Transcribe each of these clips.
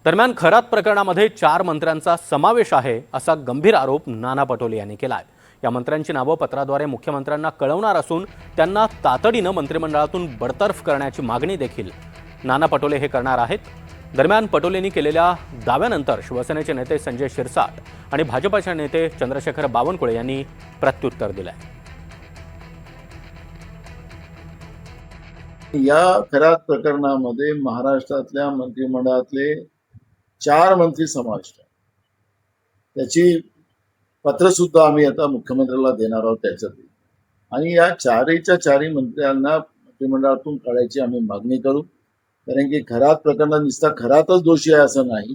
दरम्यान खरात प्रकरणामध्ये 4 मंत्र्यांचा समावेश आहे असा गंभीर आरोप नाना पटोले यांनी केला आहे। या मंत्र्यांची नावे पत्राद्वारे मुख्यमंत्र्यांना कळवणार असून त्यांना तातडीने मंत्रिमंडळातून बडतर्फ करण्याची मागणी देखील नाना पटोले हे करणार आहेत। दरम्यान पटोलेंनी केलेल्या दाव्यानंतर शिवसेनेचे नेते संजय शिरसाट आणि भाजपचे नेते चंद्रशेखर बावनकुळे यांनी प्रत्युत्तर दिले। या खरात प्रकरणामध्ये महाराष्ट्रातल्या मंत्रिमंडळातले 4 मंत्री समाविष्ट आहेत। त्याची पत्र सुद्धा आम्ही आता मुख्यमंत्र्याला देणार आहोत त्याच्यातली, आणि या चारही मंत्र्यांना मंत्रिमंडळातून काढायची आम्ही मागणी करू। कारण की खरात प्रकरणात नुसता खरातच दोषी आहे असं नाही,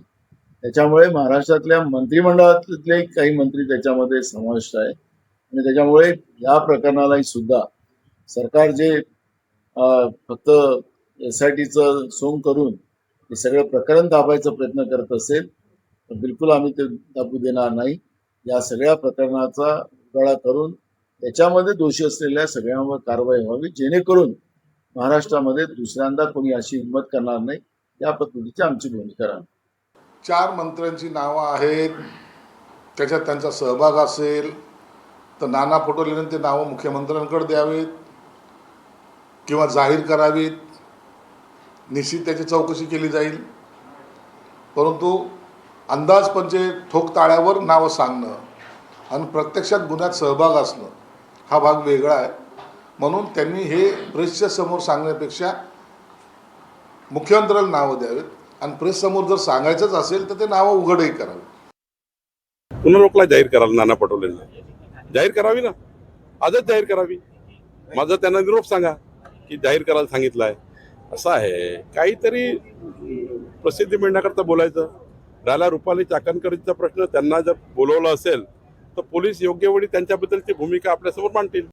त्याच्यामुळे महाराष्ट्रातल्या मंत्रिमंडळातले काही मंत्री त्याच्यामध्ये समाविष्ट आहे, आणि त्याच्यामुळे या प्रकरणालाही सुद्धा सरकार जे फक्त SITचं सोंग करून हे सगळं प्रकरण दाबायचा प्रयत्न करत असेल तर बिलकुल आम्ही ते दाबू देणार नाही। या सगळ्या प्रकरणाचा उगाळा करून त्याच्यामध्ये दोषी असलेल्या सगळ्यांवर कारवाई व्हावी, जेणेकरून महाराष्ट्रामध्ये दुसऱ्यांदा कोणी अशी हिंमत करणार नाही। या पद्धतीची आमची भूमिका राहणार। 4 मंत्र्यांची नावं आहेत, त्याच्यात त्यांचा सहभाग असेल तर नाना पटोलेंनी ते नावं मुख्यमंत्र्यांकडे द्यावीत किंवा जाहीर करावीत। निश्चित त्याची चौकशी केली जाईल, परंतु अंदाजपंचे ठोक ताळ्यावर नावं सांगणं आणि प्रत्यक्षात गुन्ह्यात सहभाग असणं हा भाग वेगळा आहे। म्हणून त्यांनी हे प्रेसच्या समोर सांगण्यापेक्षा मुख्यमंत्र्याला नावं द्यावीत आणि प्रेससमोर जर सांगायचंच असेल तर ते नावं उघडही करावी। पुनर्लोकला जाहीर करायला नाना पटोलेंना जाहीर करावी ना, आजच जाहीर करावी। माझा त्यांना निरोप सांगा की जाहीर करायला सांगितलं आहे असं आहे। काहीतरी प्रसिद्धी मिळण्याकरता बोलायचं। राहिला रुपाली चाकणकरचा प्रश्न, त्यांना जर बोलवलं असेल तर पोलीस योग्य वेळी त्यांच्याबद्दलची भूमिका आपल्यासमोर मांडतील।